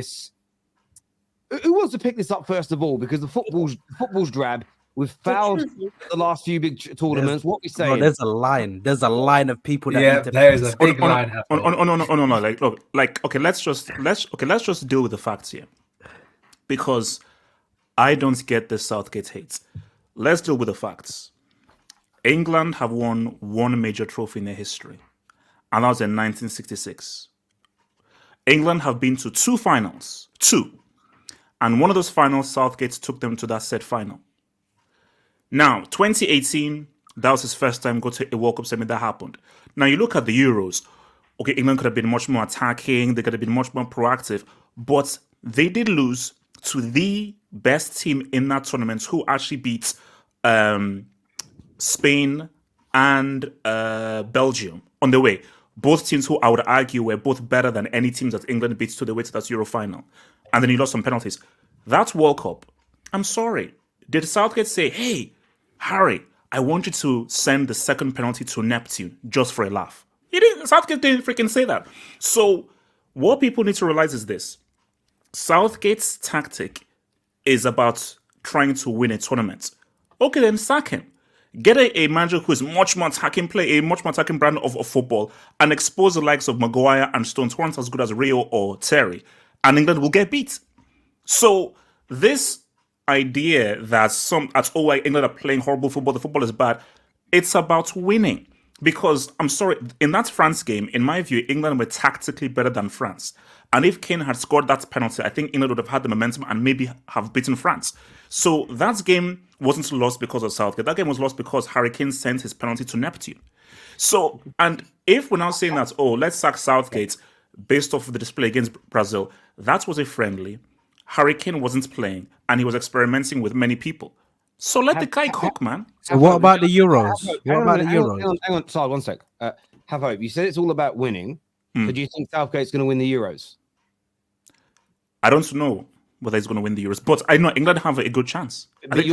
this. Who wants to pick this up first of all? Because the football's drab. We've fouled the last few big tournaments. What we saying? There's a line. There's a line of people that need to. There is a big line happening. Okay, let's just deal with the facts here, because I don't get the Southgate hate. Let's deal with the facts. England have won one major trophy in their history, and that was in 1966. England have been to two finals, and one of those finals, Southgate took them to that said final. Now, 2018, that was his first time go to a World Cup semi. That happened. Now, you look at the Euros. Okay, England could have been much more attacking. They could have been much more proactive. But they did lose to the best team in that tournament, who actually beat Spain and Belgium on the way. Both teams who I would argue were both better than any teams that England beat to the way to that Euro final. And then he lost some penalties. That World Cup, I'm sorry. Did Southgate say, hey, Harry, I want you to send the second penalty to Neptune just for a laugh? Southgate didn't freaking say that. So what people need to realize is this. Southgate's tactic is about trying to win a tournament. Okay, then sack him. Get a manager who is much more attacking, play a much more attacking brand of football, and expose the likes of Maguire and Stones, who aren't as good as Rio or Terry, and England will get beat. So this idea that England are playing horrible football, the football is bad, it's about winning. Because, I'm sorry, in that France game, in my view, England were tactically better than France. And if Kane had scored that penalty, I think England would have had the momentum and maybe have beaten France. So that game wasn't lost because of Southgate. That game was lost because Harry Kane sent his penalty to Neptune. So, and if we're now saying that, let's sack Southgate based off of the display against Brazil, that was a friendly. Harry Kane wasn't playing, and he was experimenting with many people. So let the guy cook, man. So what about the Euros? Hang on, sorry, one sec. Have hope. You said it's all about winning. So do you think Southgate's going to win the Euros? I don't know whether he's going to win the Euros, but I know England have a good chance. Terry.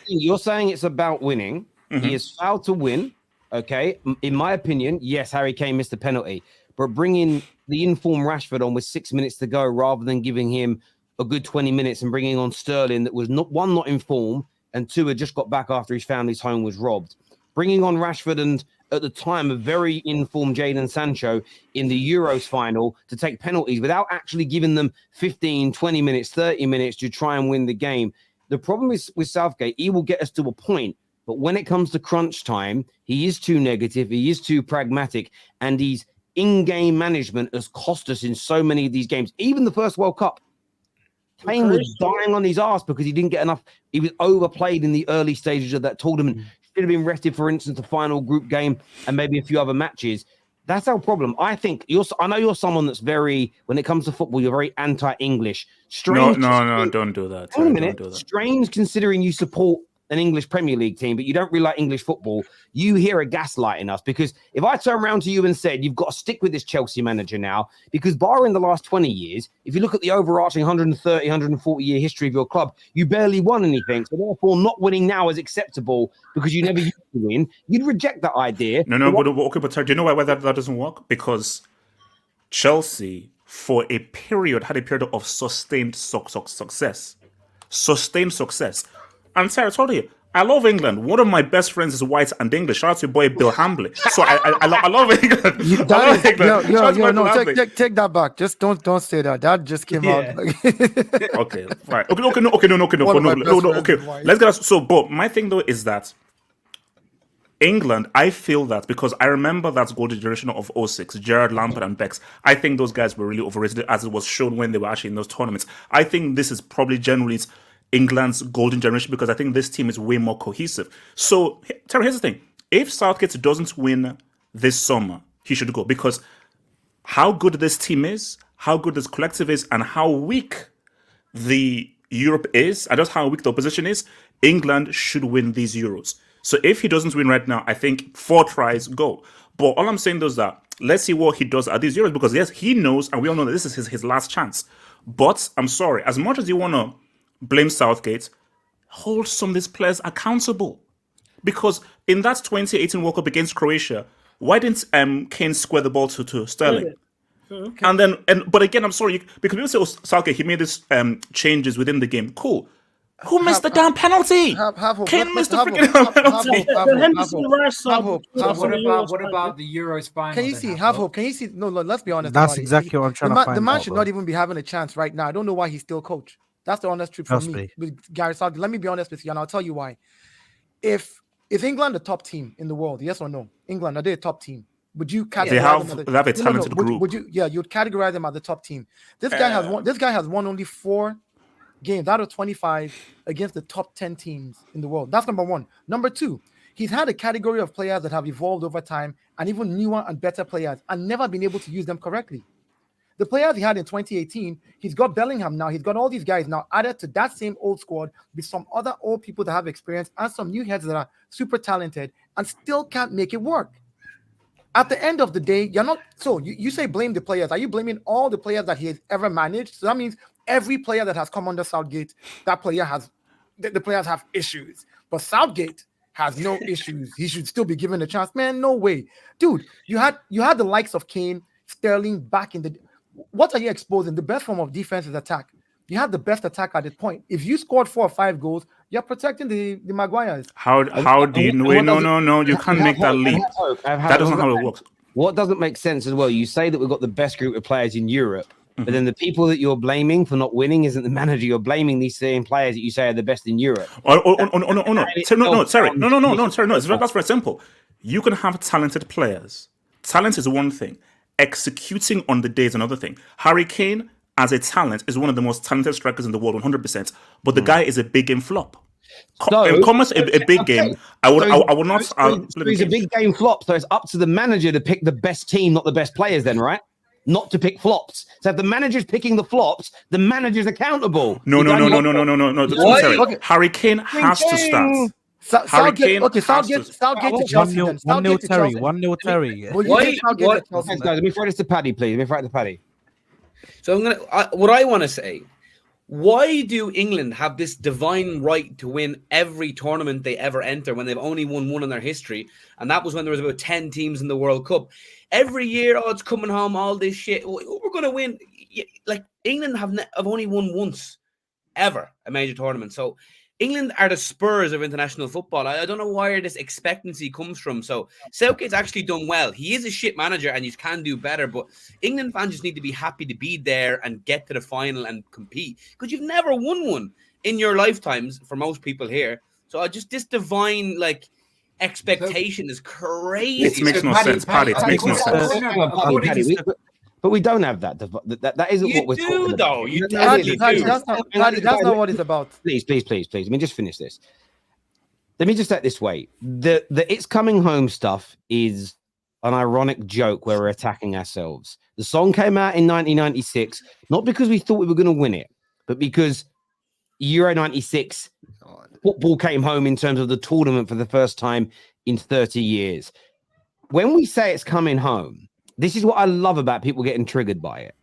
You're saying it's about winning. Mm-hmm. He has failed to win. Okay, in my opinion, yes, Harry Kane missed the penalty, but bringing the informed Rashford on with 6 minutes to go rather than giving him a good 20 minutes and bringing on Sterling that was not informed, and two had just got back after his family's home was robbed. Bringing on Rashford and at the time a very informed Jadon Sancho in the Euros final to take penalties without actually giving them 15, 20 minutes, 30 minutes to try and win the game. The problem is with Southgate, he will get us to a point, but when it comes to crunch time, he is too negative, he is too pragmatic, and his in-game management has cost us in so many of these games. Even the first World Cup, Kane was dying on his ass because he didn't get enough. He was overplayed in the early stages of that tournament. Should have been rested, for instance, the final group game and maybe a few other matches. That's our problem. I think I know you're someone that's very, when it comes to football, you're very anti-English. Strange. No, don't do that. Wait a minute. Don't do that. Strange considering you support an English Premier League team, but you don't really like English football. You hear a gaslighting us, because if I turn around to you and said, you've got to stick with this Chelsea manager now, because barring the last 20 years, if you look at the overarching 130, 140 year history of your club, you barely won anything. So therefore not winning now is acceptable because you never used to win. You'd reject that idea. But do you know why that doesn't work? Because Chelsea, for a period, had a period of sustained success. Sustained success. And Sarah told you, I love England. One of my best friends is white and English. Shout out to your boy Bill Hambley. So I love England. Take that back. Just don't say that. That just came out. Okay, right. Okay. Let's get so. But my thing though is that England, I feel that because I remember that golden generation of 06, Gerrard, Lampard, and Becks. I think those guys were really overrated, as it was shown when they were actually in those tournaments. I think this is probably generally England's golden generation because I think this team is way more cohesive. So, Terry, here's the thing. If Southgate doesn't win this summer, he should go, because how good this team is, how good this collective is, and how weak the Europe is, and just how weak the opposition is, England should win these Euros. So if he doesn't win right now, I think 4 tries go. But all I'm saying though is that let's see what he does at these Euros, because yes, he knows, and we all know that this is his last chance. But I'm sorry, as much as you want to blame Southgate, hold some of these players accountable. Because in that 2018 World Cup against Croatia, why didn't Kane square the ball to Sterling? Okay. But again, I'm sorry, because people say, oh, Southgate, he made these changes within the game. Cool. Who missed the damn penalty? Kane missed the freaking penalty. What about the Euros final? Can you see? Have hope. Can you see? No, let's be honest. That's exactly what I'm trying to find out. The man should not even be having a chance right now. I don't know why he's still coach. That's the honest truth for me. With Gareth Southgate. Let me be honest with you, and I'll tell you why. If England the top team in the world, yes or no? England, are they a top team? Would you categorize them? They have a talented group. Would you? Yeah, you'd categorize them as the top team. This guy has won only 4 games out of 25 against the top 10 teams in the world. That's number one. Number two, he's had a category of players that have evolved over time and even newer and better players and never been able to use them correctly. The players he had in 2018, he's got Bellingham now. He's got all these guys now added to that same old squad with some other old people that have experience and some new heads that are super talented and still can't make it work. At the end of the day, you're not. So you say blame the players. Are you blaming all the players that he has ever managed? So that means every player that has come under Southgate, the players have issues. But Southgate has no issues. He should still be given a chance. Man, no way. Dude, you had the likes of Kane, Sterling back in the. What are you exposing? The best form of defense is attack. You have the best attack at this point. If you scored 4 or 5 goals, you're protecting the Maguires. How do you know? No, you can't make that leap. That doesn't how it works. What doesn't make sense as well, you say that we've got the best group of players in Europe, but then the people that you're blaming for not winning isn't the manager. You're blaming these same players that you say are the best in Europe. No. Sorry. That's very simple. You can have talented players. Talent is one thing. Executing on the day is another thing. Harry Kane, as a talent, is one of the most talented strikers in the world, 100%. But the guy is a big game flop. A big game. I would not. He's a big game flop. So it's up to the manager to pick the best team, not the best players. Then, right? Not to pick flops. So if the manager's picking the flops, the manager's accountable. No. Okay. Harry Kane has to start. Southgate to Chelsea. 1-0 Terry. Let me throw this to Paddy, please. So what I want to say, why do England have this divine right to win every tournament they ever enter when they've only won one in their history? And that was when there was about 10 teams in the World Cup. Every year, it's coming home, all this shit. We're going to win. Like, England have only won once, ever, a major tournament. So England are the Spurs of international football. I don't know where this expectancy comes from. So Southgate's actually done well. He is a shit manager and you can do better, but England fans just need to be happy to be there and get to the final and compete, because you've never won one in your lifetimes for most people here. So this divine expectation is crazy. It makes no sense, Paddy. It makes no sense. But we don't have that. That isn't what we're talking about. You do, though. That's not what it's about. Please. Let me just finish this. Let me just say it this way. The It's Coming Home stuff is an ironic joke where we're attacking ourselves. The song came out in 1996, not because we thought we were going to win it, but because Euro 96 football came home in terms of the tournament for the first time in 30 years. When we say it's coming home, this is what I love about people getting triggered by it,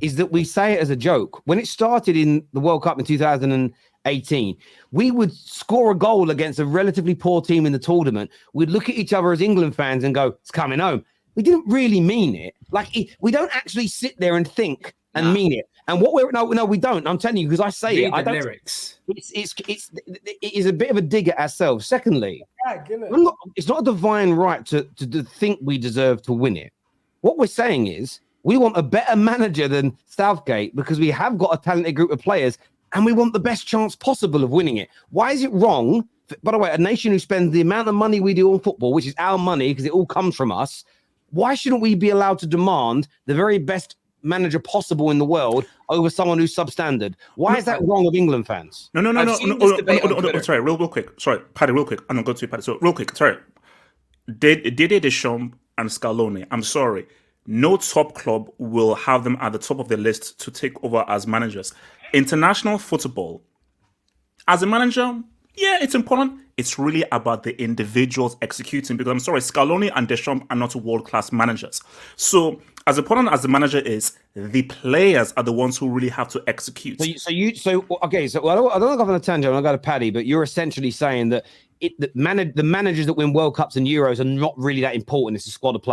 is that we say it as a joke. When it started in the World Cup in 2018, we would score a goal against a relatively poor team in the tournament. We'd look at each other as England fans and go, it's coming home. We didn't really mean it. We don't actually sit there and think and mean it. And what we don't. I'm telling you, because I say Read it. I don't. Lyrics. It is a bit of a dig at ourselves. Secondly, it's not a divine right to think we deserve to win it. What we're saying is we want a better manager than Southgate because we have got a talented group of players and we want the best chance possible of winning it. Why is it wrong? By the way, a nation who spends the amount of money we do on football, which is our money because it all comes from us, why shouldn't we be allowed to demand the very best manager possible in the world over someone who's substandard? Why is that wrong of England fans? No. Sorry, real quick. Sorry, Paddy, real quick. I'm going to go to you, Paddy. So real quick, sorry. Didier Deschamps and Scaloni, I'm sorry, no top club will have them at the top of the list to take over as managers. International football, as a manager, yeah, it's important. It's really about the individuals executing, because I'm sorry, Scaloni and Deschamps are not world-class managers. So as important as the manager is, the players are the ones who really have to execute. I don't know if I'm on a tangent, I'm going to go to Paddy, but you're essentially saying that the managers that win World Cups and Euros are not really that important. It's a squad of players.